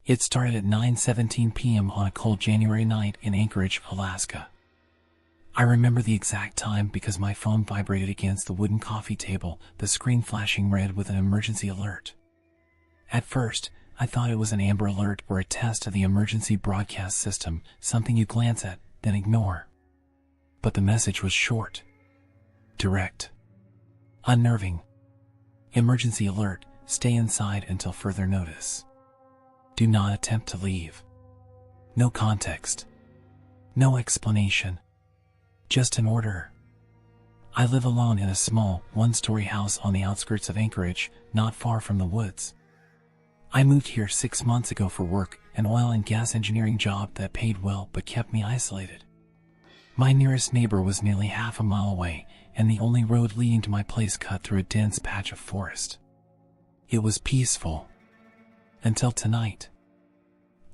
It started at 9:17 p.m. on a cold January night in Anchorage, Alaska. I remember the exact time because my phone vibrated against the wooden coffee table, the screen flashing red with an emergency alert. At first, I thought it was an Amber Alert or a test of the emergency broadcast system, something you glance at, then ignore. But the message was short, direct, unnerving. Emergency alert, stay inside until further notice. Do not attempt to leave. No context. No explanation. Just an order. I live alone in a small, one-story house on the outskirts of Anchorage, not far from the woods. I moved here 6 months ago for work, an oil and gas engineering job that paid well but kept me isolated. My nearest neighbor was nearly half a mile away, and the only road leading to my place cut through a dense patch of forest. It was peaceful. Until tonight.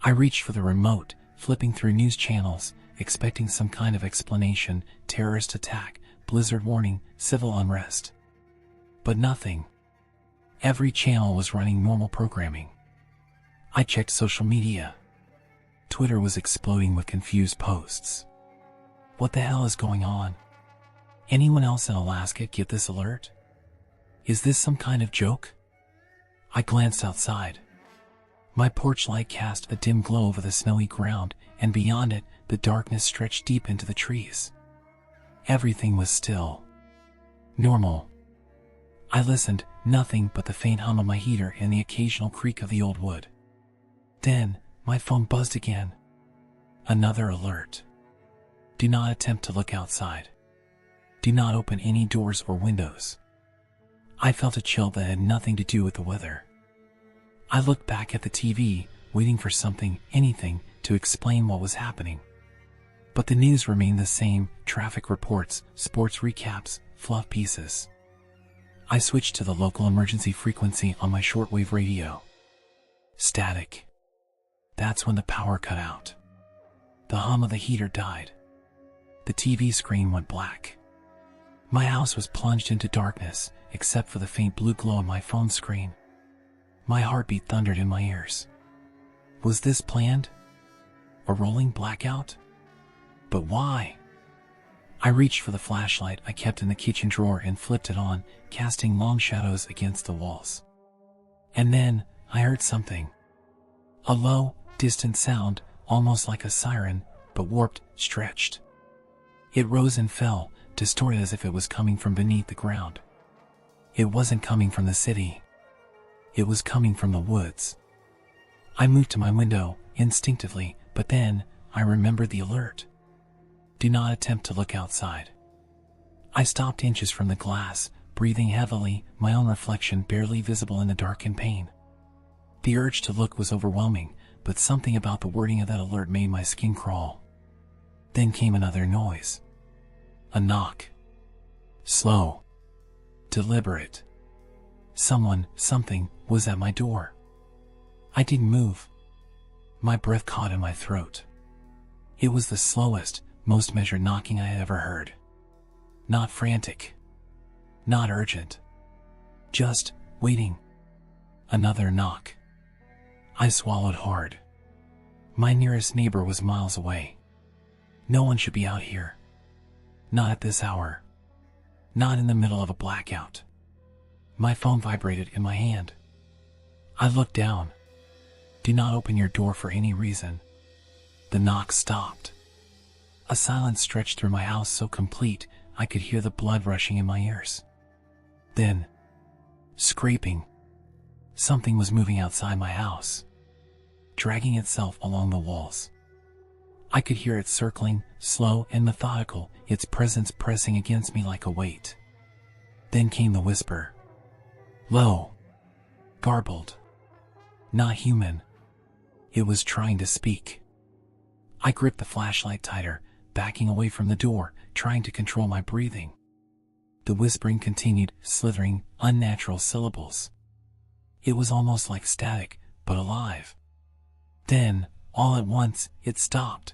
I reached for the remote, flipping through news channels, expecting some kind of explanation, terrorist attack, blizzard warning, civil unrest. But nothing. Every channel was running normal programming. I checked social media. Twitter was exploding with confused posts. What the hell is going on? Anyone else in Alaska get this alert? Is this some kind of joke? I glanced outside. My porch light cast a dim glow over the snowy ground, and beyond it, the darkness stretched deep into the trees. Everything was still. Normal. I listened, nothing but the faint hum of my heater and the occasional creak of the old wood. Then, my phone buzzed again. Another alert. Do not attempt to look outside. Do not open any doors or windows. I felt a chill that had nothing to do with the weather. I looked back at the TV, waiting for something, anything, to explain what was happening. But the news remained the same, traffic reports, sports recaps, fluff pieces. I switched to the local emergency frequency on my shortwave radio. Static. That's when the power cut out. The hum of the heater died. The TV screen went black. My house was plunged into darkness, except for the faint blue glow on my phone screen. My heartbeat thundered in my ears. Was this planned? A rolling blackout? But why? I reached for the flashlight I kept in the kitchen drawer and flipped it on, casting long shadows against the walls. And then, I heard something. A low, distant sound, almost like a siren, but warped, stretched. It rose and fell, distorted as if it was coming from beneath the ground. It wasn't coming from the city. It was coming from the woods. I moved to my window, instinctively, but then, I remembered the alert. Do not attempt to look outside. I stopped inches from the glass, breathing heavily, my own reflection barely visible in the darkened pane. The urge to look was overwhelming, but something about the wording of that alert made my skin crawl. Then came another noise. A knock. Slow. Deliberate. Someone, something, was at my door. I didn't move. My breath caught in my throat. It was the slowest, most measured knocking I had ever heard. Not frantic. Not urgent. Just waiting. Another knock. I swallowed hard. My nearest neighbor was miles away. No one should be out here. Not at this hour. Not in the middle of a blackout. My phone vibrated in my hand. I looked down. Do not open your door for any reason. The knock stopped. A silence stretched through my house so complete, I could hear the blood rushing in my ears. Then, scraping. Something was moving outside my house, dragging itself along the walls. I could hear it circling, slow and methodical, its presence pressing against me like a weight. Then came the whisper. Low. Garbled. Not human. It was trying to speak. I gripped the flashlight tighter, backing away from the door, trying to control my breathing. The whispering continued, slithering, unnatural syllables. It was almost like static, but alive. Then, all at once, it stopped.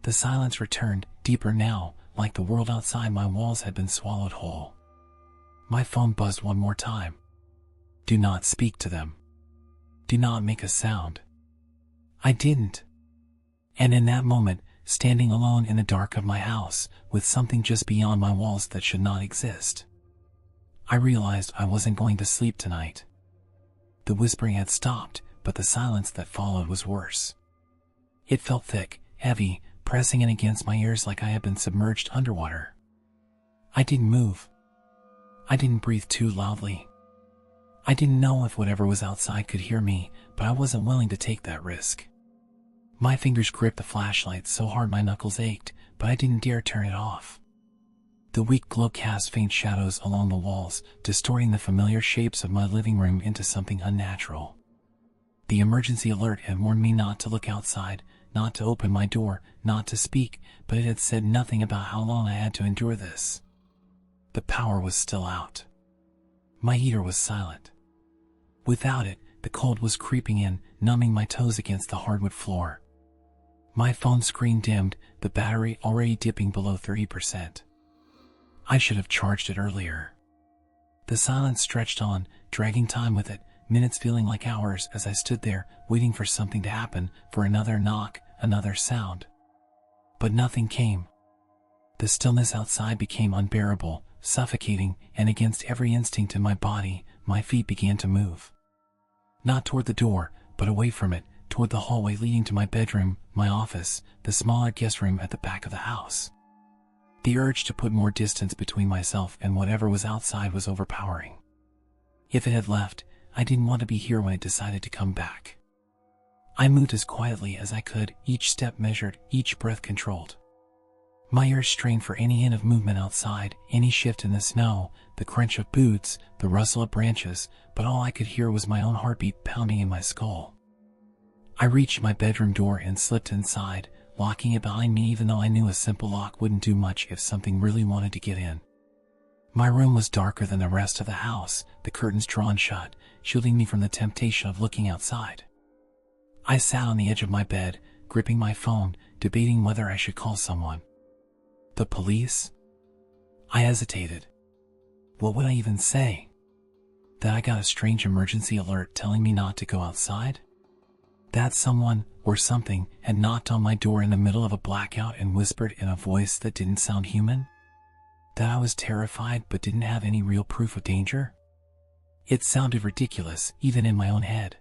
The silence returned, deeper now, like the world outside my walls had been swallowed whole. My phone buzzed one more time. Do not speak to them. Do not make a sound. I didn't. And in that moment, standing alone in the dark of my house, with something just beyond my walls that should not exist, I realized I wasn't going to sleep tonight. The whispering had stopped, but the silence that followed was worse. It felt thick, heavy, pressing in against my ears like I had been submerged underwater. I didn't move. I didn't breathe too loudly. I didn't know if whatever was outside could hear me, but I wasn't willing to take that risk. My fingers gripped the flashlight so hard my knuckles ached, but I didn't dare turn it off. The weak glow cast faint shadows along the walls, distorting the familiar shapes of my living room into something unnatural. The emergency alert had warned me not to look outside, not to open my door, not to speak, but it had said nothing about how long I had to endure this. The power was still out. My heater was silent. Without it, the cold was creeping in, numbing my toes against the hardwood floor. My phone screen dimmed, the battery already dipping below 30%. I should have charged it earlier. The silence stretched on, dragging time with it, minutes feeling like hours as I stood there, waiting for something to happen, for another knock, another sound. But nothing came. The stillness outside became unbearable, suffocating, and against every instinct in my body, my feet began to move. Not toward the door, but away from it, toward the hallway leading to my bedroom, my office, the smaller guest room at the back of the house. The urge to put more distance between myself and whatever was outside was overpowering. If it had left, I didn't want to be here when it decided to come back. I moved as quietly as I could, each step measured, each breath controlled. My ears strained for any hint of movement outside, any shift in the snow, the crunch of boots, the rustle of branches, but all I could hear was my own heartbeat pounding in my skull. I reached my bedroom door and slipped inside, locking it behind me even though I knew a simple lock wouldn't do much if something really wanted to get in. My room was darker than the rest of the house, the curtains drawn shut, shielding me from the temptation of looking outside. I sat on the edge of my bed, gripping my phone, debating whether I should call someone. The police? I hesitated. What would I even say? That I got a strange emergency alert telling me not to go outside? That someone, or something, had knocked on my door in the middle of a blackout and whispered in a voice that didn't sound human? That I was terrified but didn't have any real proof of danger? It sounded ridiculous, even in my own head.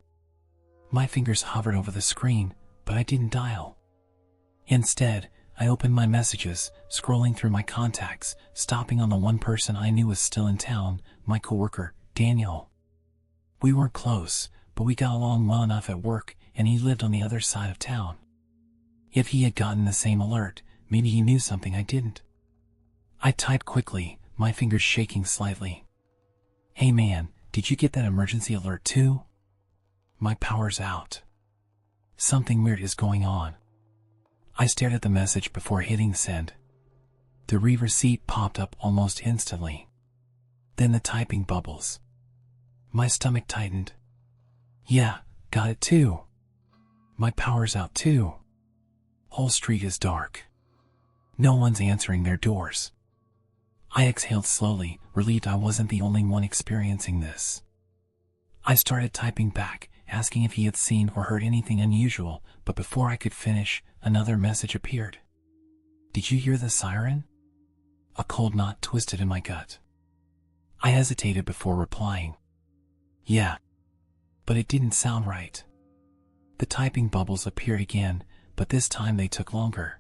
My fingers hovered over the screen, but I didn't dial. Instead, I opened my messages, scrolling through my contacts, stopping on the one person I knew was still in town, my coworker, Daniel. We weren't close, but we got along well enough at work, and he lived on the other side of town. If he had gotten the same alert, maybe he knew something I didn't. I typed quickly, my fingers shaking slightly. Hey man, did you get that emergency alert too? My power's out. Something weird is going on. I stared at the message before hitting send. The read receipt popped up almost instantly. Then the typing bubbles. My stomach tightened. Yeah, got it too. My power's out too. Whole street is dark. No one's answering their doors. I exhaled slowly, relieved I wasn't the only one experiencing this. I started typing back, asking if he had seen or heard anything unusual, but before I could finish, another message appeared. Did you hear the siren? A cold knot twisted in my gut. I hesitated before replying. Yeah. But it didn't sound right. The typing bubbles appeared again, but this time they took longer.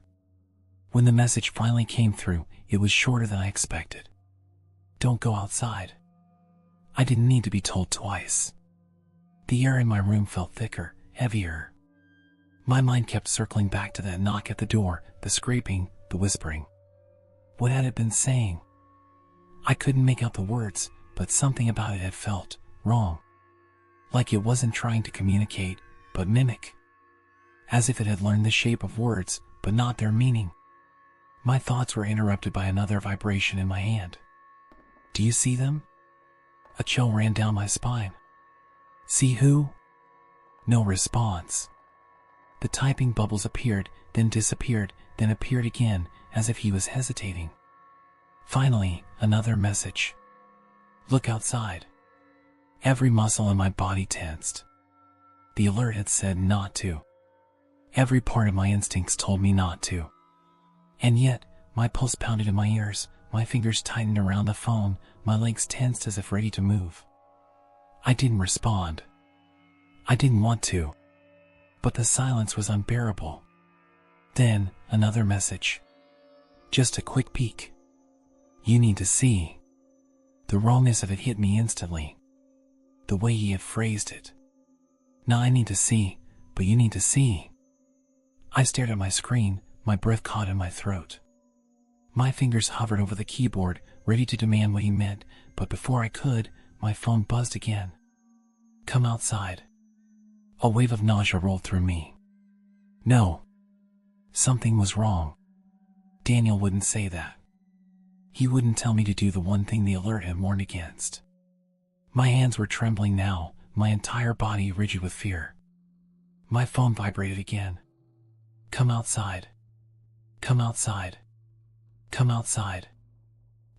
When the message finally came through, it was shorter than I expected. Don't go outside. I didn't need to be told twice. The air in my room felt thicker, heavier. My mind kept circling back to that knock at the door, the scraping, the whispering. What had it been saying? I couldn't make out the words, but something about it had felt wrong. Like it wasn't trying to communicate, but mimic. As if it had learned the shape of words, but not their meaning. My thoughts were interrupted by another vibration in my hand. Do you see them? A chill ran down my spine. See who? No response. The typing bubbles appeared, then disappeared, then appeared again, as if he was hesitating. Finally, another message. Look outside. Every muscle in my body tensed. The alert had said not to. Every part of my instincts told me not to. And yet, my pulse pounded in my ears, my fingers tightened around the phone, my legs tensed as if ready to move. I didn't respond. I didn't want to. But the silence was unbearable. Then, another message. Just a quick peek. You need to see. The wrongness of it hit me instantly. The way he had phrased it. Now I need to see, but you need to see. I stared at my screen, my breath caught in my throat. My fingers hovered over the keyboard, ready to demand what he meant, but before I could, my phone buzzed again. Come outside. A wave of nausea rolled through me. No. Something was wrong. Daniel wouldn't say that. He wouldn't tell me to do the one thing the alert had warned against. My hands were trembling now, my entire body rigid with fear. My phone vibrated again. Come outside. Come outside. Come outside.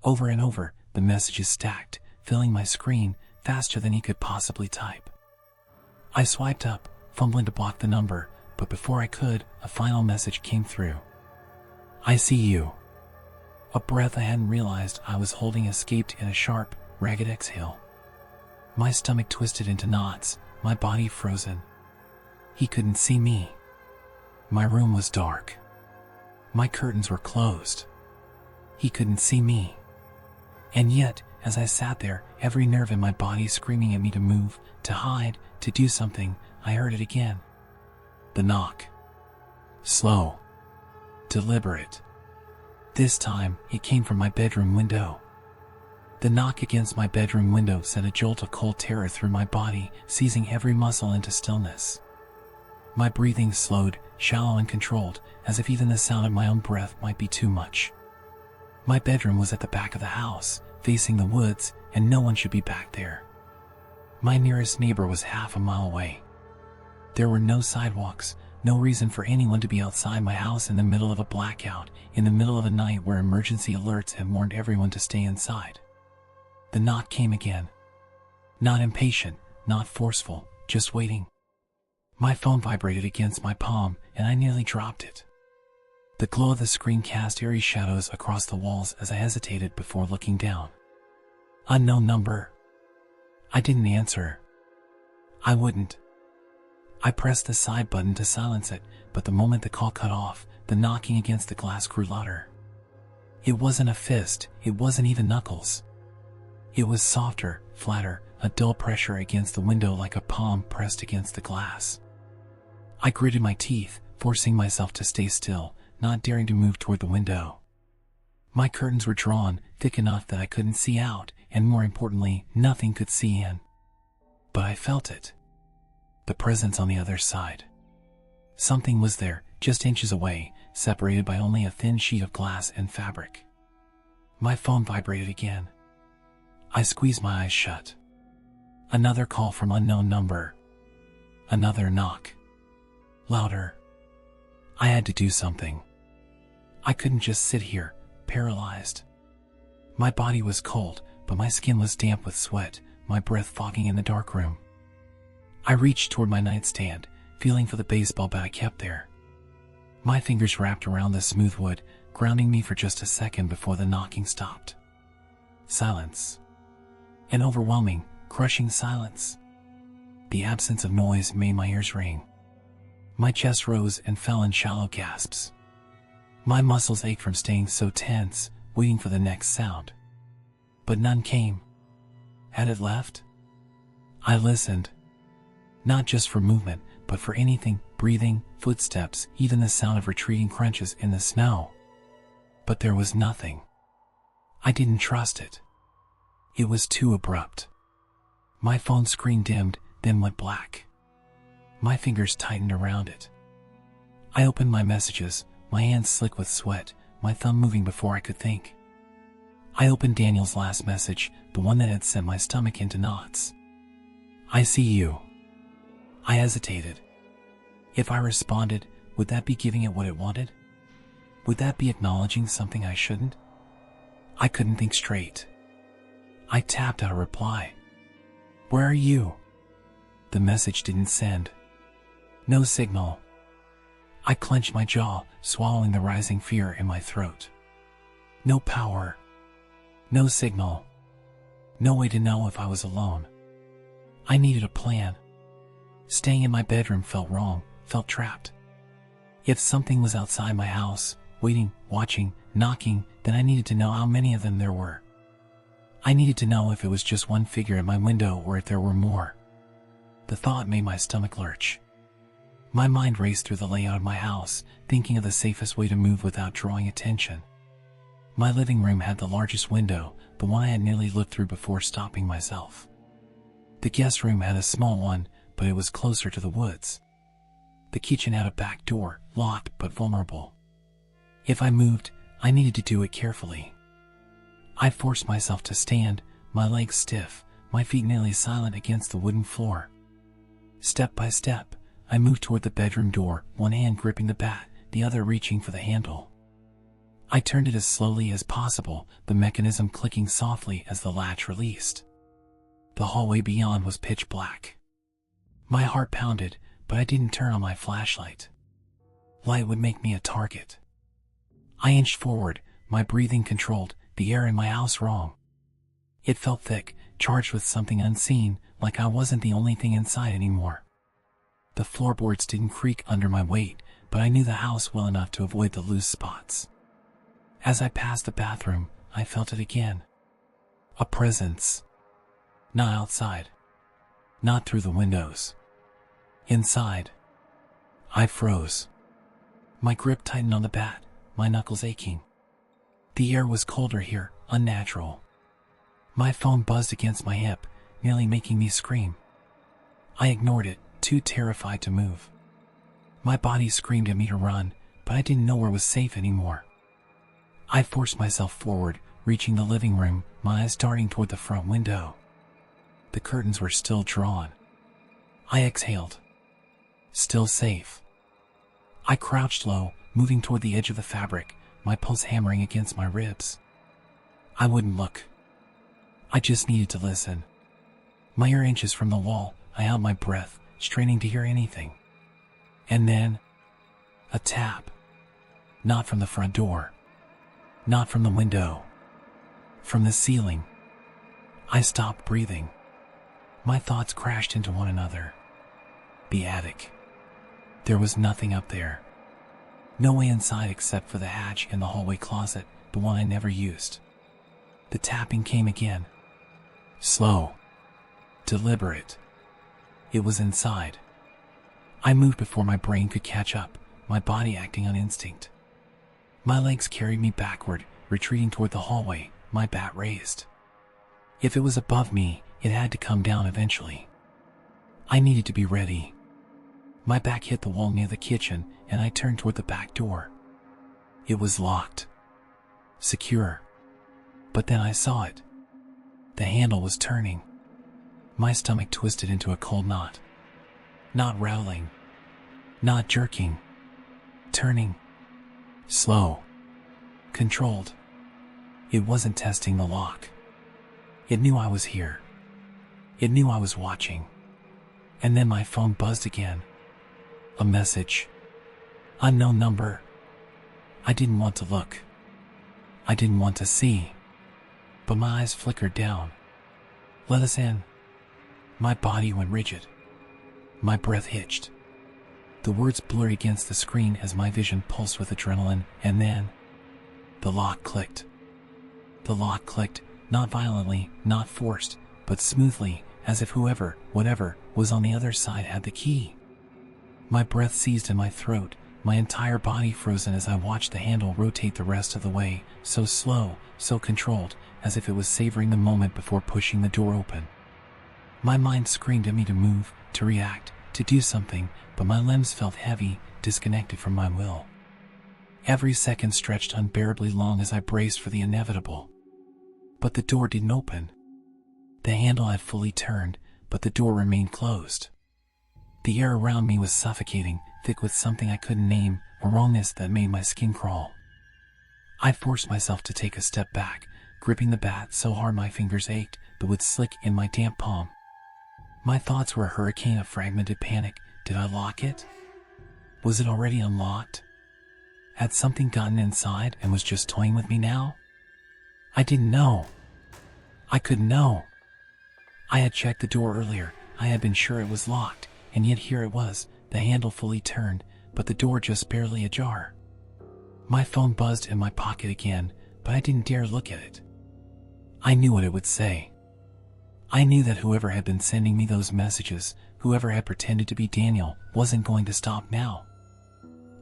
Over and over, the messages stacked, filling my screen faster than he could possibly type. I swiped up, fumbling to block the number, but before I could, a final message came through. I see you. A breath I hadn't realized I was holding escaped in a sharp, ragged exhale. My stomach twisted into knots, my body frozen. He couldn't see me. My room was dark. My curtains were closed. He couldn't see me. And yet, as I sat there, every nerve in my body screaming at me to move, to hide, to do something, I heard it again. The knock. Slow. Deliberate. This time, it came from my bedroom window. The knock against my bedroom window sent a jolt of cold terror through my body, seizing every muscle into stillness. My breathing slowed, shallow and controlled, as if even the sound of my own breath might be too much. My bedroom was at the back of the house, facing the woods, and no one should be back there. My nearest neighbor was half a mile away. There were no sidewalks, no reason for anyone to be outside my house in the middle of a blackout, in the middle of a night where emergency alerts had warned everyone to stay inside. The knock came again. Not impatient, not forceful, just waiting. My phone vibrated against my palm, and I nearly dropped it. The glow of the screen cast eerie shadows across the walls as I hesitated before looking down. Unknown number. I didn't answer. I wouldn't. I pressed the side button to silence it, but the moment the call cut off, the knocking against the glass grew louder. It wasn't a fist, it wasn't even knuckles. It was softer, flatter, a dull pressure against the window like a palm pressed against the glass. I gritted my teeth, forcing myself to stay still, not daring to move toward the window. My curtains were drawn, thick enough that I couldn't see out, and more importantly, nothing could see in. But I felt it. The presence on the other side. Something was there, just inches away, separated by only a thin sheet of glass and fabric. My phone vibrated again. I squeezed my eyes shut. Another call from unknown number. Another knock. Louder. I had to do something. I couldn't just sit here, paralyzed. My body was cold, but my skin was damp with sweat, my breath fogging in the dark room. I reached toward my nightstand, feeling for the baseball bat I kept there. My fingers wrapped around the smooth wood, grounding me for just a second before the knocking stopped. Silence. An overwhelming, crushing silence. The absence of noise made my ears ring. My chest rose and fell in shallow gasps. My muscles ached from staying so tense, waiting for the next sound. But none came. Had it left? I listened. Not just for movement, but for anything, breathing, footsteps, even the sound of retreating crunches in the snow. But there was nothing. I didn't trust it. It was too abrupt. My phone screen dimmed, then went black. My fingers tightened around it. I opened my messages, my hands slick with sweat, my thumb moving before I could think. I opened Daniel's last message, the one that had sent my stomach into knots. I see you. I hesitated. If I responded, would that be giving it what it wanted? Would that be acknowledging something I shouldn't? I couldn't think straight. I tapped out a reply. Where are you? The message didn't send. No signal. I clenched my jaw, swallowing the rising fear in my throat. No power. No signal. No way to know if I was alone. I needed a plan. Staying in my bedroom felt wrong, felt trapped. If something was outside my house, waiting, watching, knocking, then I needed to know how many of them there were. I needed to know if it was just one figure at my window or if there were more. The thought made my stomach lurch. My mind raced through the layout of my house, thinking of the safest way to move without drawing attention. My living room had the largest window, the one I had nearly looked through before stopping myself. The guest room had a small one, but it was closer to the woods. The kitchen had a back door, locked but vulnerable. If I moved, I needed to do it carefully. I forced myself to stand, my legs stiff, my feet nearly silent against the wooden floor. Step by step, I moved toward the bedroom door, one hand gripping the bat, the other reaching for the handle. I turned it as slowly as possible, the mechanism clicking softly as the latch released. The hallway beyond was pitch black. My heart pounded, but I didn't turn on my flashlight. Light would make me a target. I inched forward, my breathing controlled, the air in my house wrong. It felt thick, charged with something unseen, like I wasn't the only thing inside anymore. The floorboards didn't creak under my weight, but I knew the house well enough to avoid the loose spots. As I passed the bathroom, I felt it again. A presence. Not outside. Not through the windows. Inside. I froze. My grip tightened on the bat, my knuckles aching. The air was colder here, unnatural. My phone buzzed against my hip, nearly making me scream. I ignored it, too terrified to move. My body screamed at me to run, but I didn't know where was safe anymore. I forced myself forward, reaching the living room, my eyes darting toward the front window. The curtains were still drawn. I exhaled. Still safe. I crouched low, moving toward the edge of the fabric, my pulse hammering against my ribs. I wouldn't look. I just needed to listen. My ear inches from the wall, I held my breath, straining to hear anything. And then, a tap. Not from the front door. Not from the window. From the ceiling. I stopped breathing. My thoughts crashed into one another. The attic. There was nothing up there. No way inside except for the hatch in the hallway closet, the one I never used. The tapping came again. Slow. Deliberate. It was inside. I moved before my brain could catch up, my body acting on instinct. My legs carried me backward, retreating toward the hallway, my bat raised. If it was above me, it had to come down eventually. I needed to be ready. My back hit the wall near the kitchen, and I turned toward the back door. It was locked. Secure. But then I saw it. The handle was turning. My stomach twisted into a cold knot. Not rattling. Not jerking. Turning. Slow. Controlled. It wasn't testing the lock. It knew I was here. It knew I was watching. And then my phone buzzed again. A message. Unknown number. I didn't want to look. I didn't want to see. But my eyes flickered down. Let us in. My body went rigid. My breath hitched. The words blurred against the screen as my vision pulsed with adrenaline, and then the lock clicked. The lock clicked, not violently, not forced, but smoothly, as if whoever, whatever, was on the other side had the key. My breath seized in my throat, my entire body frozen as I watched the handle rotate the rest of the way, so slow, so controlled, as if it was savoring the moment before pushing the door open. My mind screamed at me to move, to react, to do something, but my limbs felt heavy, disconnected from my will. Every second stretched unbearably long as I braced for the inevitable. But the door didn't open. The handle had fully turned, but the door remained closed. The air around me was suffocating, thick with something I couldn't name, a wrongness that made my skin crawl. I forced myself to take a step back, gripping the bat so hard my fingers ached, the wood slick in my damp palm. My thoughts were a hurricane of fragmented panic. Did I lock it? Was it already unlocked? Had something gotten inside and was just toying with me now? I didn't know. I couldn't know. I had checked the door earlier. I had been sure it was locked, and yet here it was, the handle fully turned, but the door just barely ajar. My phone buzzed in my pocket again, but I didn't dare look at it. I knew what it would say. I knew that whoever had been sending me those messages, whoever had pretended to be Daniel, wasn't going to stop now.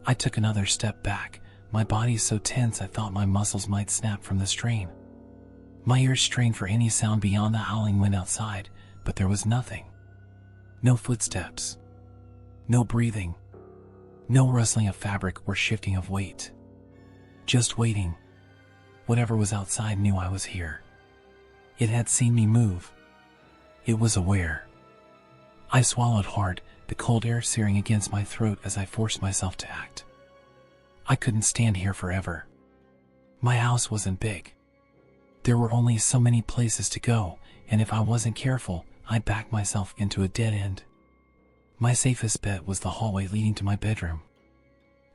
I took another step back, my body so tense I thought my muscles might snap from the strain. My ears strained for any sound beyond the howling wind outside, but there was nothing. No footsteps. No breathing. No rustling of fabric or shifting of weight. Just waiting. Whatever was outside knew I was here. It had seen me move. It was aware. I swallowed hard, the cold air searing against my throat as I forced myself to act. I couldn't stand here forever. My house wasn't big. There were only so many places to go, and if I wasn't careful, I'd back myself into a dead end. My safest bet was the hallway leading to my bedroom.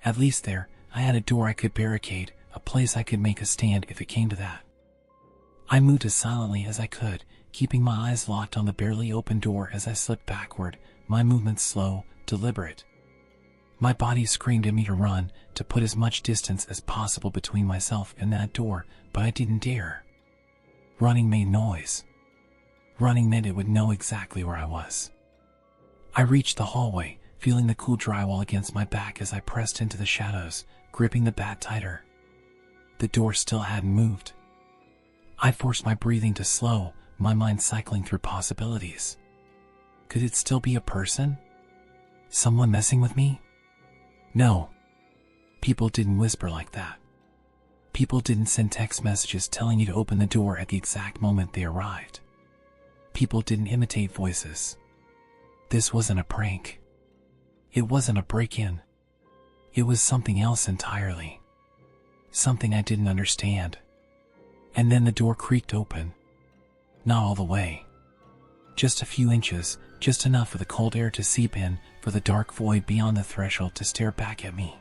At least there, I had a door I could barricade, a place I could make a stand if it came to that. I moved as silently as I could, keeping my eyes locked on the barely open door as I slipped backward, my movements slow, deliberate. My body screamed at me to run, to put as much distance as possible between myself and that door, but I didn't dare. Running made noise. Running meant it would know exactly where I was. I reached the hallway, feeling the cool drywall against my back as I pressed into the shadows, gripping the bat tighter. The door still hadn't moved. I forced my breathing to slow, my mind cycling through possibilities. Could it still be a person? Someone messing with me? No. People didn't whisper like that. People didn't send text messages telling you to open the door at the exact moment they arrived. People didn't imitate voices. This wasn't a prank. It wasn't a break-in. It was something else entirely. Something I didn't understand. And then the door creaked open. Not all the way. Just a few inches, just enough for the cold air to seep in, for the dark void beyond the threshold to stare back at me.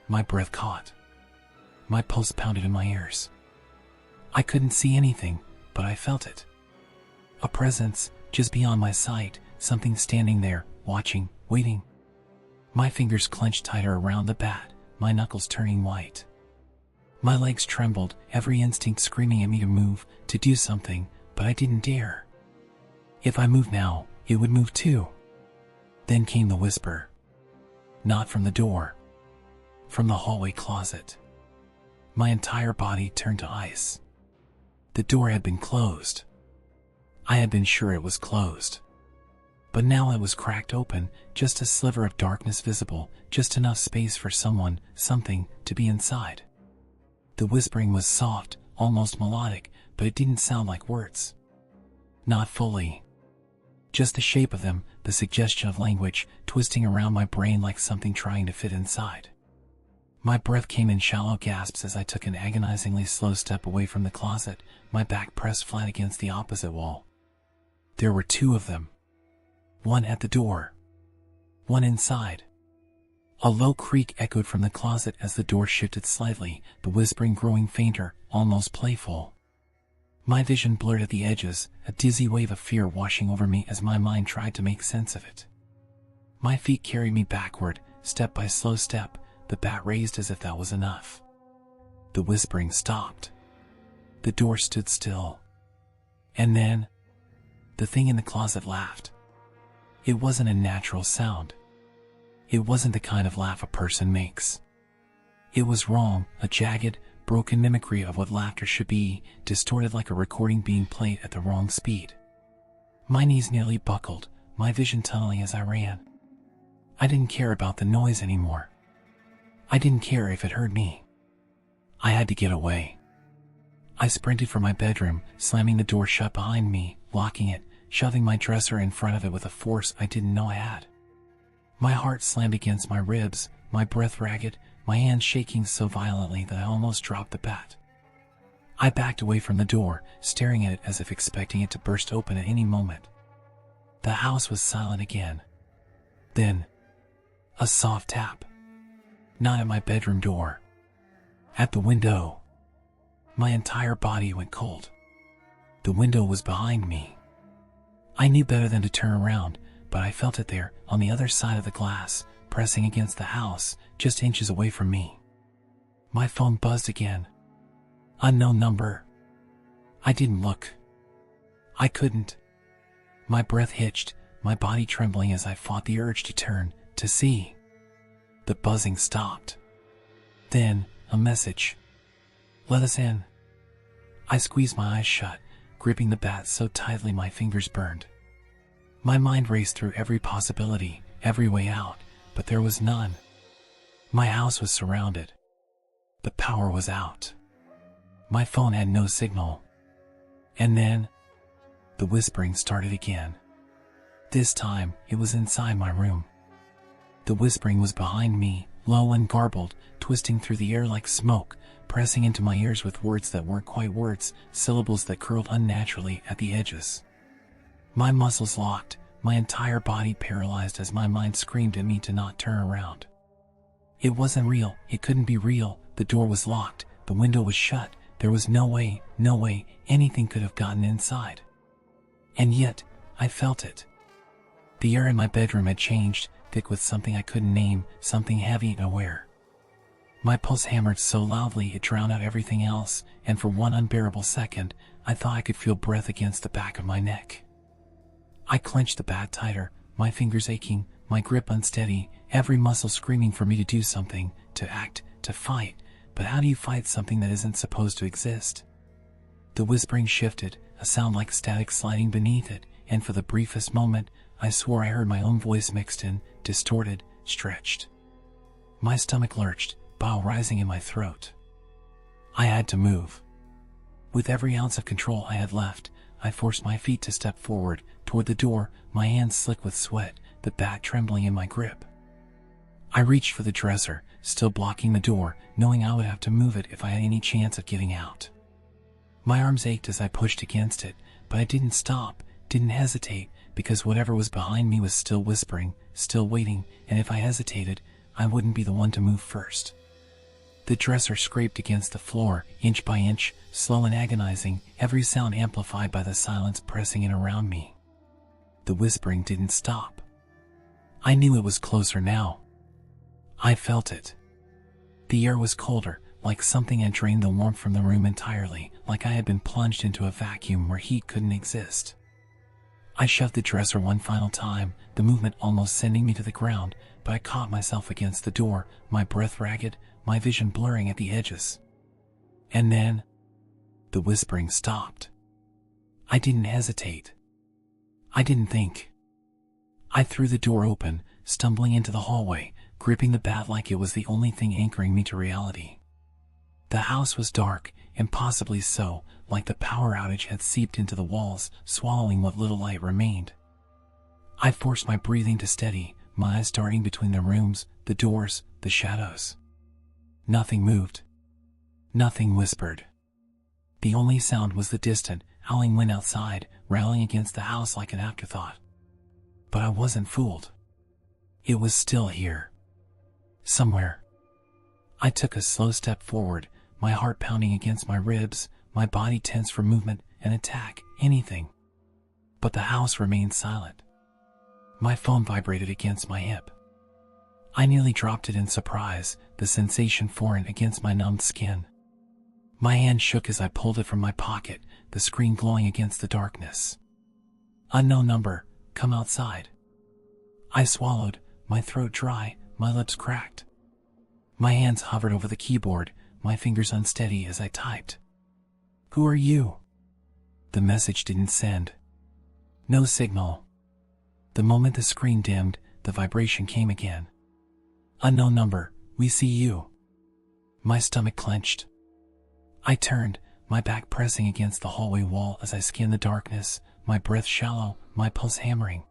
My breath caught. My pulse pounded in my ears. I couldn't see anything, but I felt it. A presence, just beyond my sight, something standing there, watching, waiting. My fingers clenched tighter around the bat, my knuckles turning white. My legs trembled, every instinct screaming at me to move, to do something, but I didn't dare. If I moved now, it would move too. Then came the whisper. Not from the door. From the hallway closet. My entire body turned to ice. The door had been closed. I had been sure it was closed. But now it was cracked open, just a sliver of darkness visible, just enough space for someone, something, to be inside. The whispering was soft, almost melodic, but it didn't sound like words. Not fully. Just the shape of them, the suggestion of language, twisting around my brain like something trying to fit inside. My breath came in shallow gasps as I took an agonizingly slow step away from the closet, my back pressed flat against the opposite wall. There were two of them. One at the door. One inside. A low creak echoed from the closet as the door shifted slightly, the whispering growing fainter, almost playful. My vision blurred at the edges, a dizzy wave of fear washing over me as my mind tried to make sense of it. My feet carried me backward, step by slow step, the bat raised as if that was enough. The whispering stopped. The door stood still. And then, the thing in the closet laughed. It wasn't a natural sound. It wasn't the kind of laugh a person makes. It was wrong, a jagged, broken mimicry of what laughter should be, distorted like a recording being played at the wrong speed. My knees nearly buckled, my vision tunneling as I ran. I didn't care about the noise anymore. I didn't care if it hurt me. I had to get away. I sprinted for my bedroom, slamming the door shut behind me, locking it, shoving my dresser in front of it with a force I didn't know I had. My heart slammed against my ribs, my breath ragged, my hands shaking so violently that I almost dropped the bat. I backed away from the door, staring at it as if expecting it to burst open at any moment. The house was silent again. Then, A soft tap. Not at my bedroom door. At the window. My entire body went cold. The window was behind me. I knew better than to turn around, but I felt it there, on the other side of the glass, pressing against the house, just inches away from me. My phone buzzed again. Unknown number. I didn't look. I couldn't. My breath hitched, my body trembling as I fought the urge to turn, to see. The buzzing stopped. Then, a message. Let us in. I squeezed my eyes shut, gripping the bat so tightly my fingers burned. My mind raced through every possibility, every way out, but there was none. My house was surrounded. The power was out. My phone had no signal. And then, the whispering started again. This time, it was inside my room. The whispering was behind me, low and garbled, twisting through the air like smoke, pressing into my ears with words that weren't quite words, syllables that curled unnaturally at the edges. My muscles locked, my entire body paralyzed as my mind screamed at me to not turn around. It wasn't real, it couldn't be real, the door was locked, the window was shut, there was no way anything could have gotten inside. And yet, I felt it. The air in my bedroom had changed, thick with something I couldn't name, something heavy and aware. My pulse hammered so loudly it drowned out everything else, and for one unbearable second, I thought I could feel breath against the back of my neck. I clenched the bat tighter, my fingers aching, my grip unsteady, every muscle screaming for me to do something, to act, to fight. But how do you fight something that isn't supposed to exist? The whispering shifted, a sound like static sliding beneath it, and for the briefest moment, I swore I heard my own voice mixed in, distorted, stretched. My stomach lurched, bile rising in my throat. I had to move. With every ounce of control I had left, I forced my feet to step forward, toward the door, my hands slick with sweat, the bat trembling in my grip. I reached for the dresser, still blocking the door, knowing I would have to move it if I had any chance of getting out. My arms ached as I pushed against it, but I didn't stop, didn't hesitate, because whatever was behind me was still whispering, still waiting, and if I hesitated, I wouldn't be the one to move first. The dresser scraped against the floor, inch by inch, slow and agonizing, every sound amplified by the silence pressing in around me. The whispering didn't stop. I knew it was closer now. I felt it. The air was colder, like something had drained the warmth from the room entirely, like I had been plunged into a vacuum where heat couldn't exist. I shoved the dresser one final time, the movement almost sending me to the ground, but I caught myself against the door, my breath ragged, my vision blurring at the edges. And then, the whispering stopped. I didn't hesitate. I didn't think. I threw the door open, stumbling into the hallway, gripping the bat like it was the only thing anchoring me to reality. The house was dark, impossibly so, like the power outage had seeped into the walls, swallowing what little light remained. I forced my breathing to steady, my eyes darting between the rooms, the doors, the shadows. Nothing moved. Nothing whispered. The only sound was the distant, howling wind outside, rattling against the house like an afterthought. But I wasn't fooled. It was still here. Somewhere. I took a slow step forward, my heart pounding against my ribs, my body tense for movement, an attack, anything. But the house remained silent. My phone vibrated against my hip. I nearly dropped it in surprise, the sensation foreign against my numbed skin. My hand shook as I pulled it from my pocket, the screen glowing against the darkness. Unknown number, come outside. I swallowed, my throat dry, my lips cracked. My hands hovered over the keyboard, my fingers unsteady as I typed. Who are you? The message didn't send. No signal. The moment the screen dimmed, the vibration came again. Unknown number, we see you. My stomach clenched. I turned, my back pressing against the hallway wall as I scanned the darkness, my breath shallow, my pulse hammering.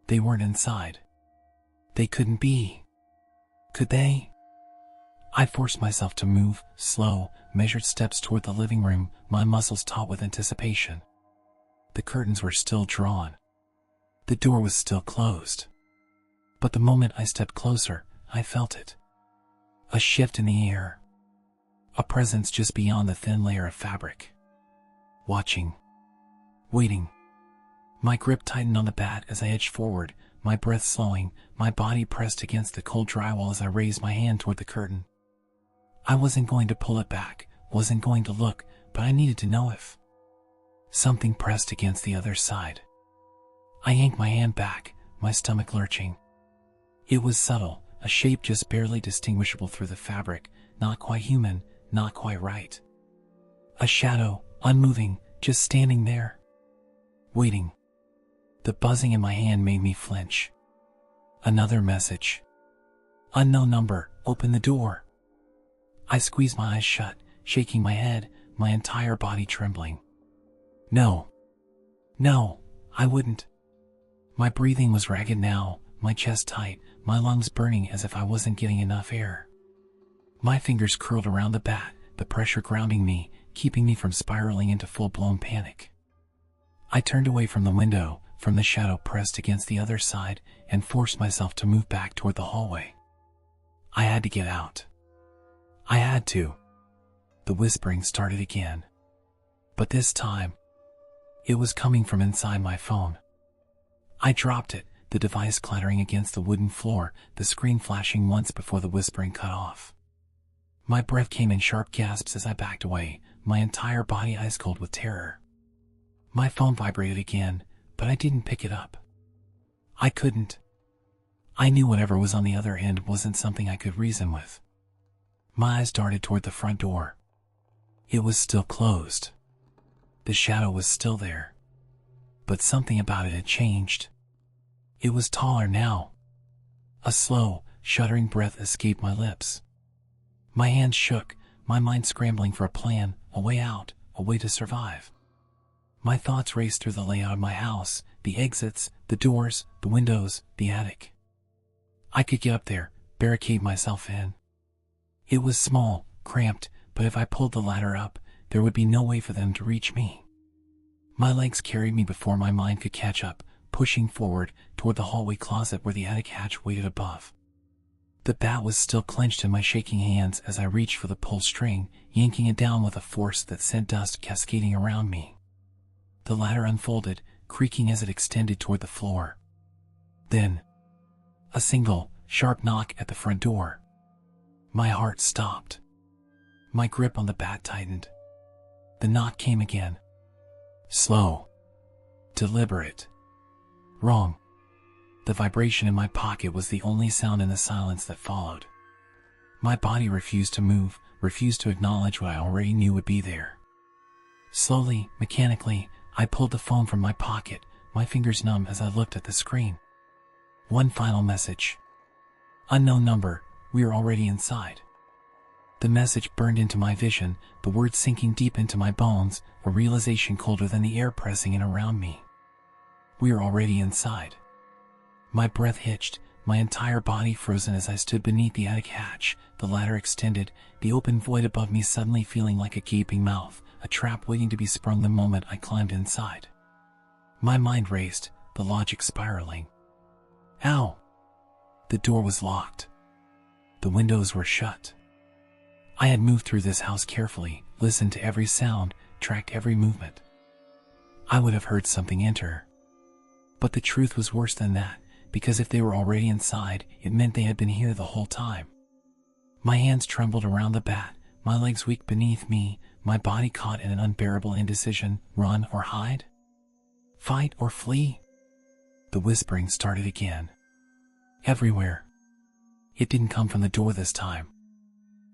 They weren't inside. They couldn't be. Could they? I forced myself to move, slow, measured steps toward the living room, my muscles taut with anticipation. The curtains were still drawn. The door was still closed. But the moment I stepped closer, I felt it. A shift in the air. A presence just beyond the thin layer of fabric. Watching. Waiting. My grip tightened on the bat as I edged forward, my breath slowing, my body pressed against the cold drywall as I raised my hand toward the curtain. I wasn't going to pull it back, wasn't going to look, but I needed to know if something pressed against the other side. I yanked my hand back, my stomach lurching. It was subtle, a shape just barely distinguishable through the fabric, not quite human, not quite right. A shadow, unmoving, just standing there. Waiting. The buzzing in my hand made me flinch. Another message. Unknown number, open the door. I squeezed my eyes shut, shaking my head, my entire body trembling. No. No, I wouldn't. My breathing was ragged now, my chest tight, my lungs burning as if I wasn't getting enough air. My fingers curled around the bat, the pressure grounding me, keeping me from spiraling into full-blown panic. I turned away from the window, from the shadow pressed against the other side, and forced myself to move back toward the hallway. I had to get out. I had to. The whispering started again. But this time, it was coming from inside my phone. I dropped it, the device clattering against the wooden floor, the screen flashing once before the whispering cut off. My breath came in sharp gasps as I backed away, my entire body ice cold with terror. My phone vibrated again, but I didn't pick it up. I couldn't. I knew whatever was on the other end wasn't something I could reason with. My eyes darted toward the front door. It was still closed. The shadow was still there. But something about it had changed. It was taller now. A slow, shuddering breath escaped my lips. My hands shook, my mind scrambling for a plan, a way out, a way to survive. My thoughts raced through the layout of my house, the exits, the doors, the windows, the attic. I could get up there, barricade myself in. It was small, cramped, but if I pulled the ladder up, there would be no way for them to reach me. My legs carried me before my mind could catch up, pushing forward toward the hallway closet where the attic hatch waited above. The bat was still clenched in my shaking hands as I reached for the pull string, yanking it down with a force that sent dust cascading around me. The ladder unfolded, creaking as it extended toward the floor. Then, a single, sharp knock at the front door. My heart stopped. My grip on the bat tightened. The knock came again. Slow. Deliberate. Wrong. The vibration in my pocket was the only sound in the silence that followed. My body refused to move, refused to acknowledge what I already knew would be there. Slowly, mechanically, I pulled the phone from my pocket, my fingers numb as I looked at the screen. One final message. Unknown number, we are already inside. The message burned into my vision, the words sinking deep into my bones, a realization colder than the air pressing in around me. We are already inside. My breath hitched, my entire body frozen as I stood beneath the attic hatch, the ladder extended, the open void above me suddenly feeling like a gaping mouth, a trap waiting to be sprung the moment I climbed inside. My mind raced, the logic spiraling. Ow! The door was locked. The windows were shut. I had moved through this house carefully, listened to every sound, tracked every movement. I would have heard something enter. But the truth was worse than that, because if they were already inside, it meant they had been here the whole time. My hands trembled around the bat, my legs weak beneath me, my body caught in an unbearable indecision, run or hide? Fight or flee? The whispering started again. Everywhere. It didn't come from the door this time.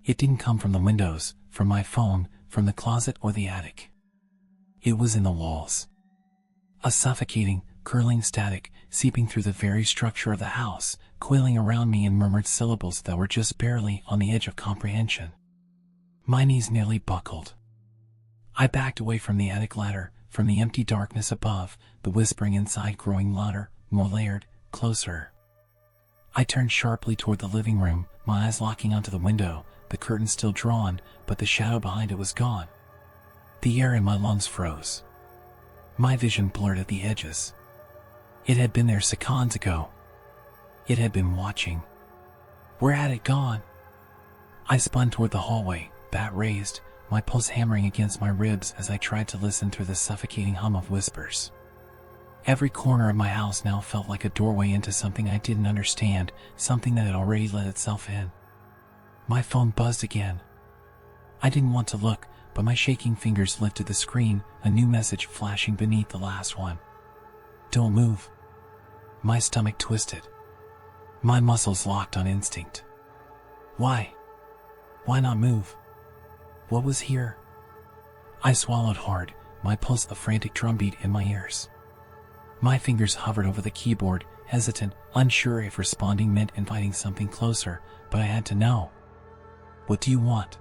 It didn't come from the windows, from my phone, from the closet or the attic. It was in the walls. A suffocating, curling static, seeping through the very structure of the house, coiling around me in murmured syllables that were just barely on the edge of comprehension. My knees nearly buckled. I backed away from the attic ladder, from the empty darkness above, the whispering inside growing louder, more layered, closer. I turned sharply toward the living room, my eyes locking onto the window, the curtain still drawn, but the shadow behind it was gone. The air in my lungs froze. My vision blurred at the edges. It had been there seconds ago. It had been watching. Where had it gone? I spun toward the hallway, bat raised, my pulse hammering against my ribs as I tried to listen through the suffocating hum of whispers. Every corner of my house now felt like a doorway into something I didn't understand, something that had already let itself in. My phone buzzed again. I didn't want to look, but my shaking fingers lifted the screen, a new message flashing beneath the last one. Don't move. My stomach twisted. My muscles locked on instinct. Why? Why not move? What was here? I swallowed hard, my pulse a frantic drumbeat in my ears. My fingers hovered over the keyboard, hesitant, unsure if responding meant inviting something closer, but I had to know. What do you want?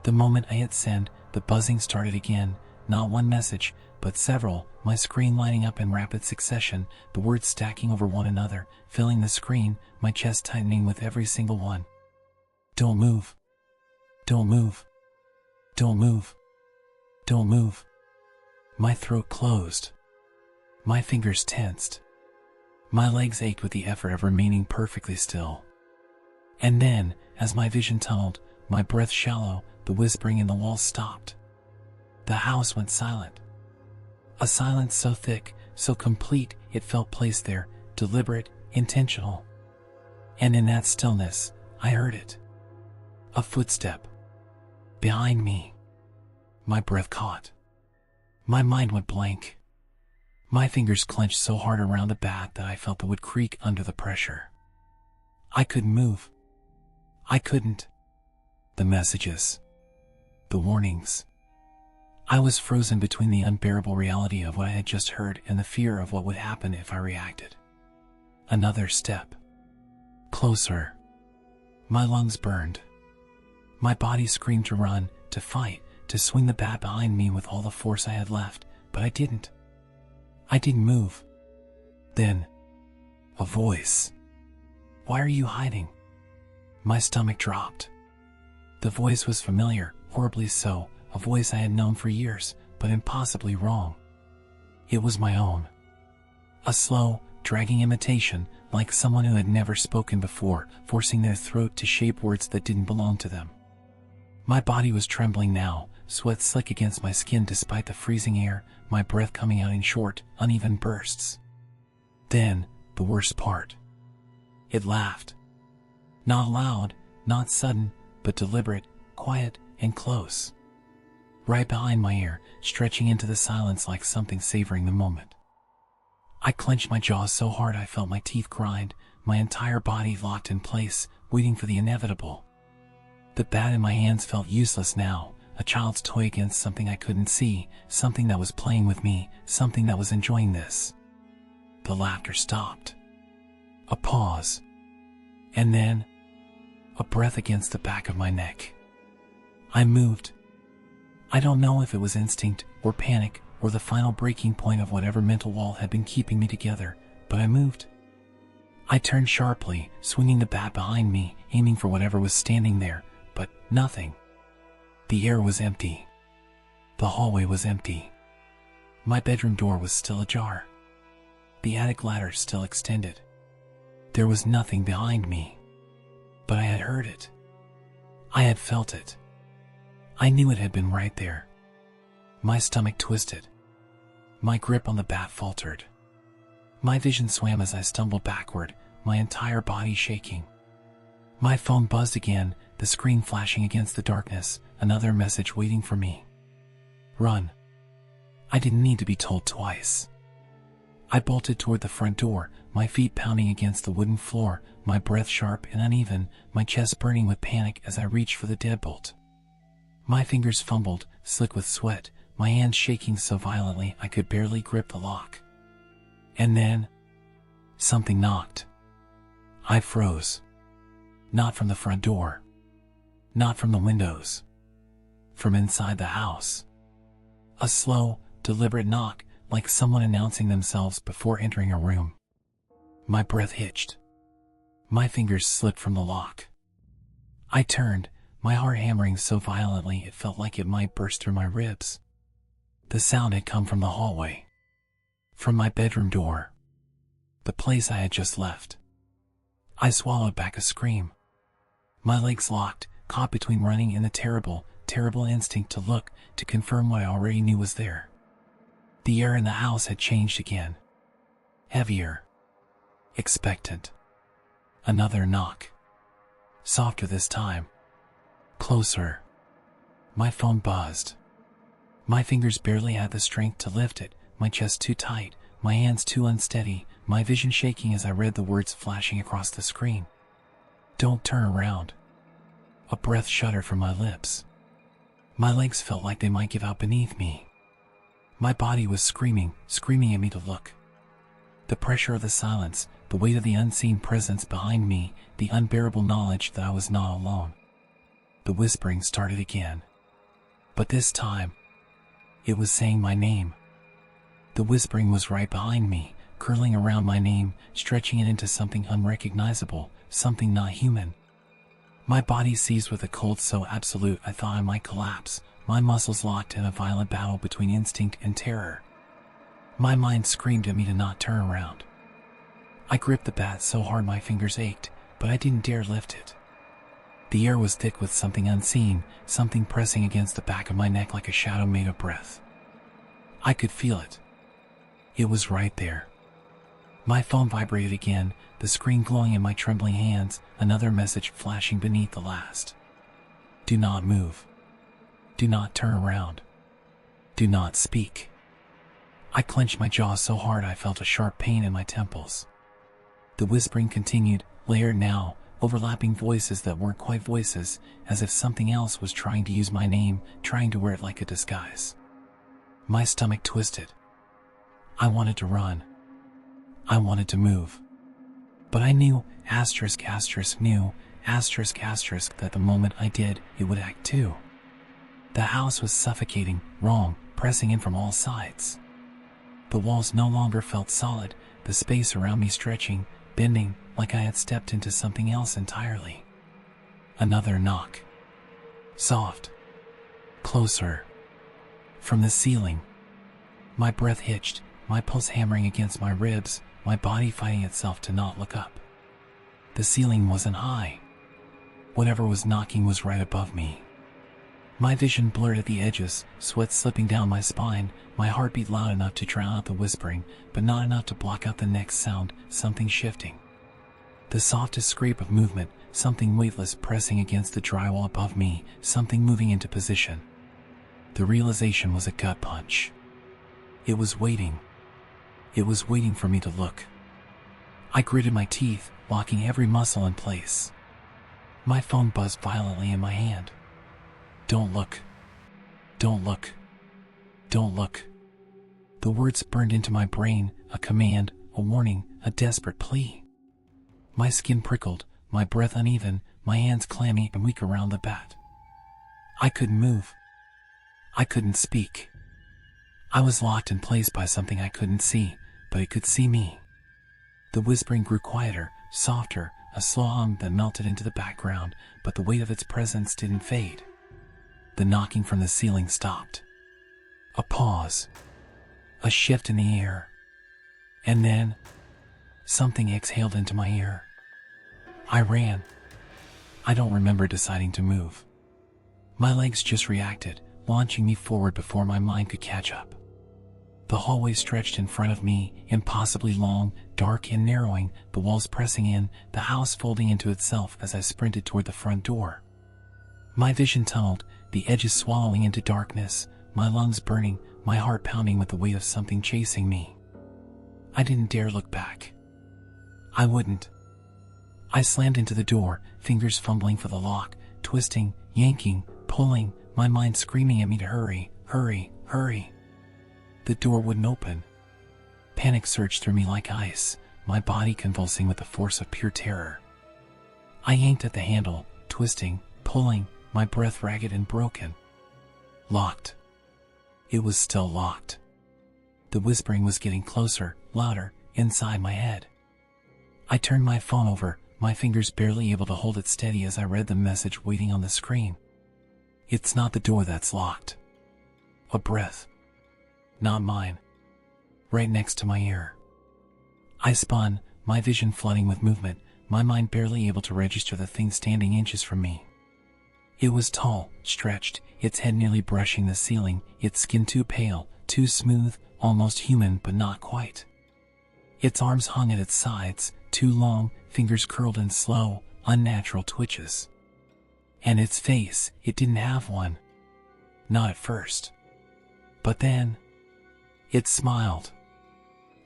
The moment I hit send, the buzzing started again, not one message, but several, my screen lining up in rapid succession, the words stacking over one another, filling the screen, my chest tightening with every single one. Don't move. Don't move. Don't move. Don't move. My throat closed. My fingers tensed. My legs ached with the effort of remaining perfectly still. And then, as my vision tunneled, my breath shallow, the whispering in the walls stopped. The house went silent. A silence so thick, so complete, it felt placed there, deliberate, intentional. And in that stillness, I heard it. A footstep. Behind me. My breath caught. My mind went blank. My fingers clenched so hard around the bat that I felt the wood creak under the pressure. I couldn't move. I couldn't. The messages. The warnings. I was frozen between the unbearable reality of what I had just heard and the fear of what would happen if I reacted. Another step. Closer. My lungs burned. My body screamed to run, to fight, to swing the bat behind me with all the force I had left, but I didn't. I didn't move. Then, a voice. Why are you hiding? My stomach dropped. The voice was familiar, horribly so, a voice I had known for years, but impossibly wrong. It was my own. A slow, dragging imitation, like someone who had never spoken before, forcing their throat to shape words that didn't belong to them. My body was trembling now, sweat slick against my skin despite the freezing air, my breath coming out in short, uneven bursts. Then, the worst part. It laughed. Not loud, not sudden, but deliberate, quiet, and close. Right behind my ear, stretching into the silence like something savoring the moment. I clenched my jaws so hard I felt my teeth grind, my entire body locked in place, waiting for the inevitable. The bat in my hands felt useless now, a child's toy against something I couldn't see, something that was playing with me, something that was enjoying this. The laughter stopped. A pause. And then, a breath against the back of my neck. I moved. I don't know if it was instinct, or panic, or the final breaking point of whatever mental wall had been keeping me together, but I moved. I turned sharply, swinging the bat behind me, aiming for whatever was standing there, but nothing. The air was empty. The hallway was empty. My bedroom door was still ajar. The attic ladder still extended. There was nothing behind me. But I had heard it. I had felt it. I knew it had been right there. My stomach twisted. My grip on the bat faltered. My vision swam as I stumbled backward, my entire body shaking. My phone buzzed again, the screen flashing against the darkness, another message waiting for me. Run. I didn't need to be told twice. I bolted toward the front door, my feet pounding against the wooden floor, my breath sharp and uneven, my chest burning with panic as I reached for the deadbolt. My fingers fumbled, slick with sweat, my hands shaking so violently I could barely grip the lock. And then, something knocked. I froze. Not from the front door. Not from the windows. From inside the house. A slow, deliberate knock, like someone announcing themselves before entering a room. My breath hitched. My fingers slipped from the lock. I turned, my heart hammering so violently it felt like it might burst through my ribs. The sound had come from the hallway. From my bedroom door. The place I had just left. I swallowed back a scream. My legs locked, caught between running and the terrible, terrible instinct to look, to confirm what I already knew was there. The air in the house had changed again. Heavier. Expectant. Another knock. Softer this time. Closer. My phone buzzed. My fingers barely had the strength to lift it, my chest too tight, my hands too unsteady, my vision shaking as I read the words flashing across the screen. Don't turn around. A breath shuddered from my lips. My legs felt like they might give out beneath me. My body was screaming at me to look. The pressure of the silence, the weight of the unseen presence behind me, the unbearable knowledge that I was not alone. The whispering started again. But this time, it was saying my name. The whispering was right behind me, curling around my name, stretching it into something unrecognizable, something not human. My body seized with a cold so absolute I thought I might collapse, my muscles locked in a violent battle between instinct and terror. My mind screamed at me to not turn around. I gripped the bat so hard my fingers ached, but I didn't dare lift it. The air was thick with something unseen, something pressing against the back of my neck like a shadow made of breath. I could feel it. It was right there. My phone vibrated again, the screen glowing in my trembling hands, another message flashing beneath the last. Do not move. Do not turn around. Do not speak. I clenched my jaw so hard I felt a sharp pain in my temples. The whispering continued, layered now, overlapping voices that weren't quite voices, as if something else was trying to use my name, trying to wear it like a disguise. My stomach twisted. I wanted to run. I wanted to move. But I knew, knew, that the moment I did, it would act too. The house was suffocating, wrong, pressing in from all sides. The walls no longer felt solid, the space around me stretching, bending, like I had stepped into something else entirely. Another knock. Soft. Closer. From the ceiling. My breath hitched, my pulse hammering against my ribs, my body fighting itself to not look up. The ceiling wasn't high. Whatever was knocking was right above me. My vision blurred at the edges, sweat slipping down my spine, my heartbeat loud enough to drown out the whispering, but not enough to block out the next sound, something shifting. The softest scrape of movement, something weightless pressing against the drywall above me, something moving into position. The realization was a gut punch. It was waiting. It was waiting for me to look. I gritted my teeth, locking every muscle in place. My phone buzzed violently in my hand. Don't look. Don't look. Don't look. The words burned into my brain, a command, a warning, a desperate plea. My skin prickled, my breath uneven, my hands clammy and weak around the bat. I couldn't move. I couldn't speak. I was locked in place by something I couldn't see, but it could see me. The whispering grew quieter, softer, a slow hum that melted into the background, but the weight of its presence didn't fade. The knocking from the ceiling stopped. A pause. A shift in the air. And then, something exhaled into my ear. I ran. I don't remember deciding to move. My legs just reacted, launching me forward before my mind could catch up. The hallway stretched in front of me, impossibly long, dark and narrowing, the walls pressing in, the house folding into itself as I sprinted toward the front door. My vision tunneled, the edges swallowing into darkness, my lungs burning, my heart pounding with the weight of something chasing me. I didn't dare look back. I wouldn't. I slammed into the door, fingers fumbling for the lock, twisting, yanking, pulling, my mind screaming at me to hurry, hurry, hurry. The door wouldn't open. Panic surged through me like ice, my body convulsing with the force of pure terror. I yanked at the handle, twisting, pulling, my breath ragged and broken. Locked. It was still locked. The whispering was getting closer, louder, inside my head. I turned my phone over, my fingers barely able to hold it steady as I read the message waiting on the screen. It's not the door that's locked. A breath. Not mine. Right next to my ear. I spun, my vision flooding with movement, my mind barely able to register the thing standing inches from me. It was tall, stretched, its head nearly brushing the ceiling, its skin too pale, too smooth, almost human but not quite. Its arms hung at its sides, too long, fingers curled in slow, unnatural twitches. And its face, it didn't have one. Not at first. But then, it smiled.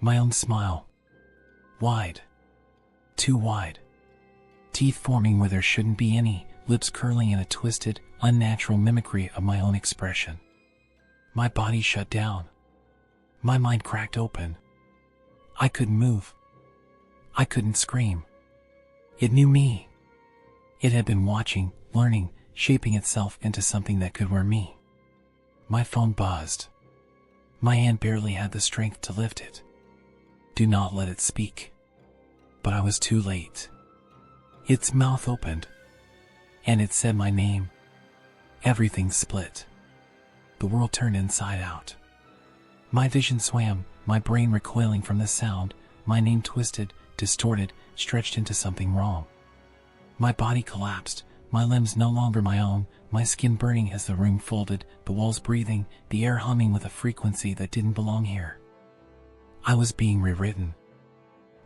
My own smile. Wide. Too wide. Teeth forming where there shouldn't be any, lips curling in a twisted, unnatural mimicry of my own expression. My body shut down. My mind cracked open. I couldn't move. I couldn't scream. It knew me. It had been watching, learning, shaping itself into something that could wear me. My phone buzzed. My hand barely had the strength to lift it. Do not let it speak. But I was too late. Its mouth opened, and it said my name. Everything split. The world turned inside out. My vision swam, my brain recoiling from the sound, my name twisted, distorted, stretched into something wrong. My body collapsed, my limbs no longer my own, my skin burning as the room folded, the walls breathing, the air humming with a frequency that didn't belong here. I was being rewritten.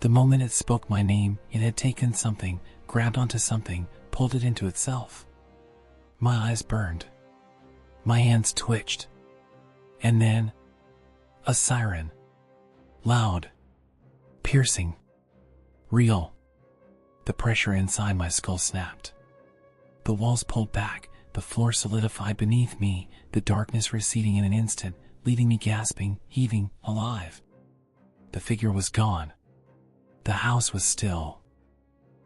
The moment it spoke my name, it had taken something, grabbed onto something, pulled it into itself. My eyes burned. My hands twitched. And then, a siren. Loud. Piercing. Real. The pressure inside my skull snapped. The walls pulled back, the floor solidified beneath me, the darkness receding in an instant, leaving me gasping, heaving, alive. The figure was gone. The house was still.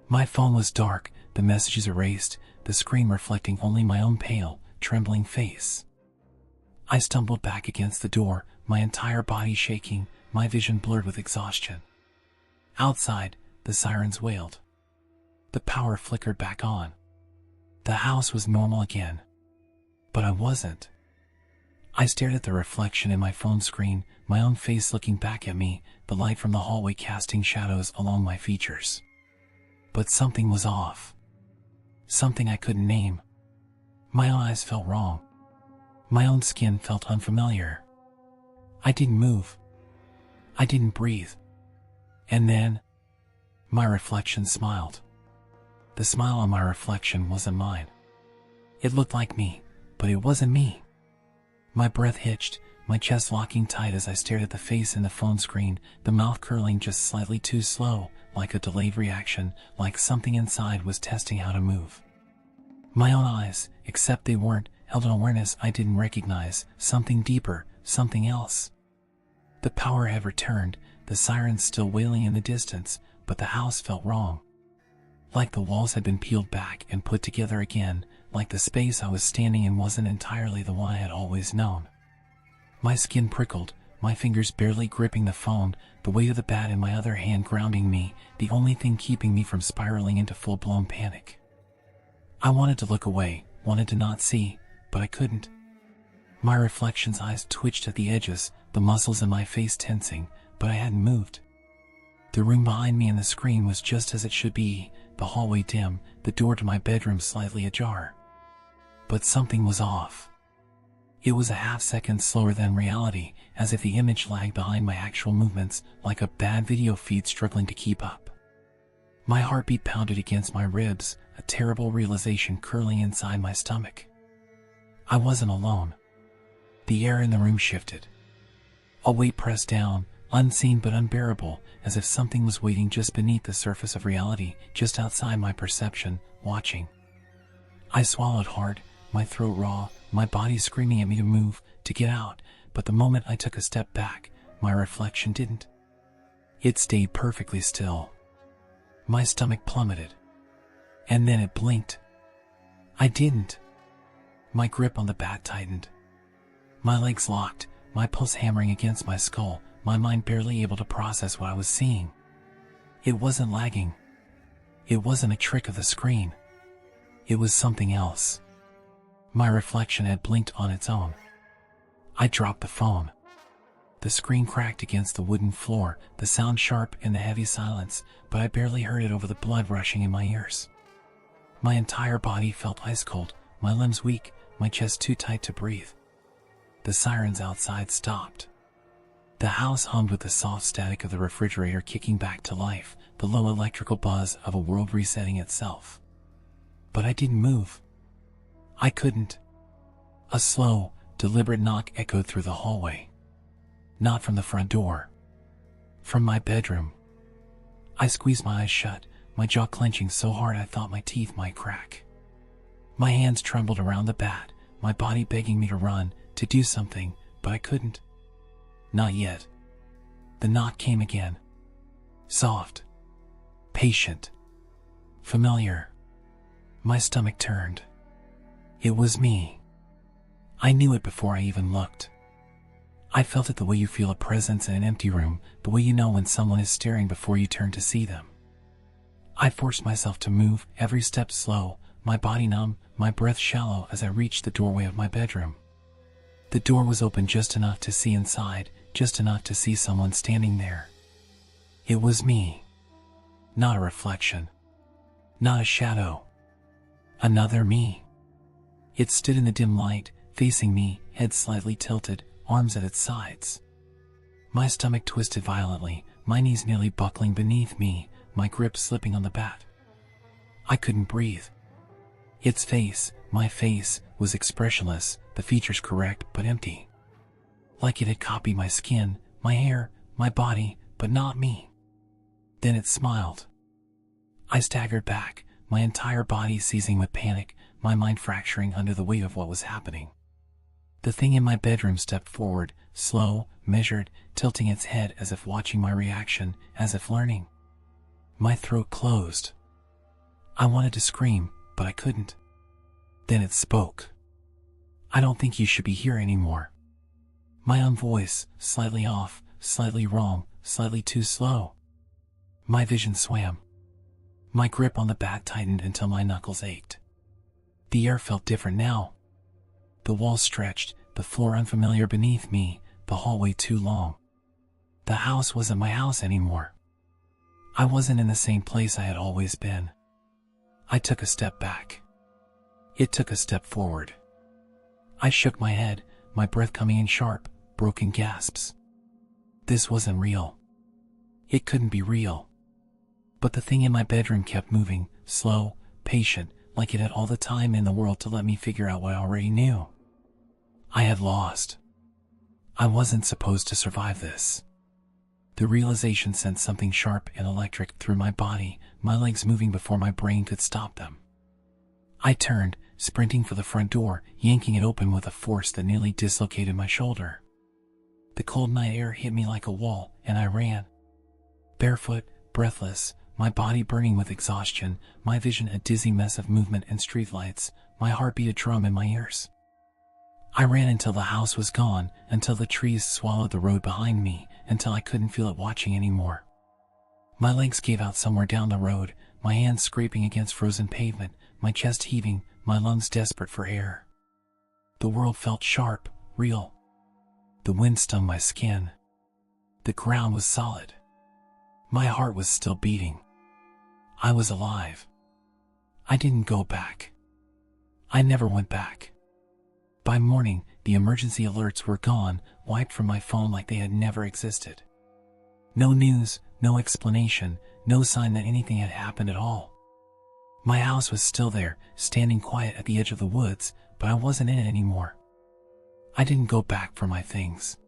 My phone was dark, the messages erased, the screen reflecting only my own pale, trembling face. I stumbled back against the door, my entire body shaking, my vision blurred with exhaustion. Outside, the sirens wailed. The power flickered back on. The house was normal again. But I wasn't. I stared at the reflection in my phone screen, my own face looking back at me, the light from the hallway casting shadows along my features. But something was off. Something I couldn't name. My eyes felt wrong. My own skin felt unfamiliar. I didn't move. I didn't breathe. And then, my reflection smiled. The smile on my reflection wasn't mine. It looked like me, but it wasn't me. My breath hitched, my chest locking tight as I stared at the face in the phone screen, the mouth curling just slightly too slow, like a delayed reaction, like something inside was testing how to move. My own eyes, except they weren't, held an awareness I didn't recognize, something deeper, something else. The power had returned, the sirens still wailing in the distance, but the house felt wrong. Like the walls had been peeled back and put together again, like the space I was standing in wasn't entirely the one I had always known. My skin prickled, my fingers barely gripping the phone, the weight of the bat in my other hand grounding me, the only thing keeping me from spiraling into full-blown panic. I wanted to look away, wanted to not see, but I couldn't. My reflection's eyes twitched at the edges, the muscles in my face tensing, but I hadn't moved. The room behind me and the screen was just as it should be, the hallway dim, the door to my bedroom slightly ajar. But something was off. It was a half-second slower than reality, as if the image lagged behind my actual movements, like a bad video feed struggling to keep up. My heartbeat pounded against my ribs, a terrible realization curling inside my stomach. I wasn't alone. The air in the room shifted. A weight pressed down, unseen but unbearable, as if something was waiting just beneath the surface of reality, just outside my perception, watching. I swallowed hard, my throat raw, my body screaming at me to move, to get out, but the moment I took a step back, my reflection didn't. It stayed perfectly still. My stomach plummeted. And then it blinked. I didn't. My grip on the bat tightened. My legs locked, my pulse hammering against my skull, my mind barely able to process what I was seeing. It wasn't lagging. It wasn't a trick of the screen. It was something else. My reflection had blinked on its own. I dropped the phone. The screen cracked against the wooden floor, the sound sharp in the heavy silence, but I barely heard it over the blood rushing in my ears. My entire body felt ice cold, my limbs weak, my chest too tight to breathe. The sirens outside stopped. The house hummed with the soft static of the refrigerator kicking back to life, the low electrical buzz of a world resetting itself. But I didn't move. I couldn't. A slow, deliberate knock echoed through the hallway. Not from the front door. From my bedroom. I squeezed my eyes shut, my jaw clenching so hard I thought my teeth might crack. My hands trembled around the bat, my body begging me to run, to do something, but I couldn't. Not yet. The knock came again. Soft. Patient. Familiar. My stomach turned. It was me. I knew it before I even looked. I felt it the way you feel a presence in an empty room, the way you know when someone is staring before you turn to see them. I forced myself to move, every step slow, my body numb, my breath shallow as I reached the doorway of my bedroom. The door was open just enough to see inside, just enough to see someone standing there. It was me. Not a reflection. Not a shadow. Another me. It stood in the dim light, facing me, head slightly tilted, arms at its sides. My stomach twisted violently, my knees nearly buckling beneath me, my grip slipping on the bat. I couldn't breathe. Its face, my face, was expressionless, the features correct but empty. Like it had copied my skin, my hair, my body, but not me. Then it smiled. I staggered back, my entire body seizing with panic, my mind fracturing under the weight of what was happening. The thing in my bedroom stepped forward, slow, measured, tilting its head as if watching my reaction, as if learning. My throat closed. I wanted to scream, but I couldn't. Then it spoke. I don't think you should be here anymore. My own voice, slightly off, slightly wrong, slightly too slow. My vision swam. My grip on the bat tightened until my knuckles ached. The air felt different now. The walls stretched, the floor unfamiliar beneath me, the hallway too long. The house wasn't my house anymore. I wasn't in the same place I had always been. I took a step back. It took a step forward. I shook my head, my breath coming in sharp, broken gasps. This wasn't real. It couldn't be real. But the thing in my bedroom kept moving, slow, patient, like it had all the time in the world to let me figure out what I already knew. I had lost. I wasn't supposed to survive this. The realization sent something sharp and electric through my body, my legs moving before my brain could stop them. I turned, sprinting for the front door, yanking it open with a force that nearly dislocated my shoulder. The cold night air hit me like a wall, and I ran. Barefoot, breathless, my body burning with exhaustion, my vision a dizzy mess of movement and streetlights, my heartbeat a drum in my ears. I ran until the house was gone, until the trees swallowed the road behind me, until I couldn't feel it watching anymore. My legs gave out somewhere down the road, my hands scraping against frozen pavement, my chest heaving, my lungs desperate for air. The world felt sharp, real. The wind stung my skin. The ground was solid. My heart was still beating. I was alive. I didn't go back. I never went back. By morning, the emergency alerts were gone, wiped from my phone like they had never existed. No news, no explanation, no sign that anything had happened at all. My house was still there, standing quiet at the edge of the woods, but I wasn't in it anymore. I didn't go back for my things.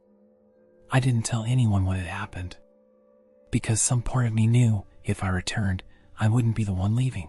I didn't tell anyone what had happened. Because some part of me knew, if I returned, I wouldn't be the one leaving.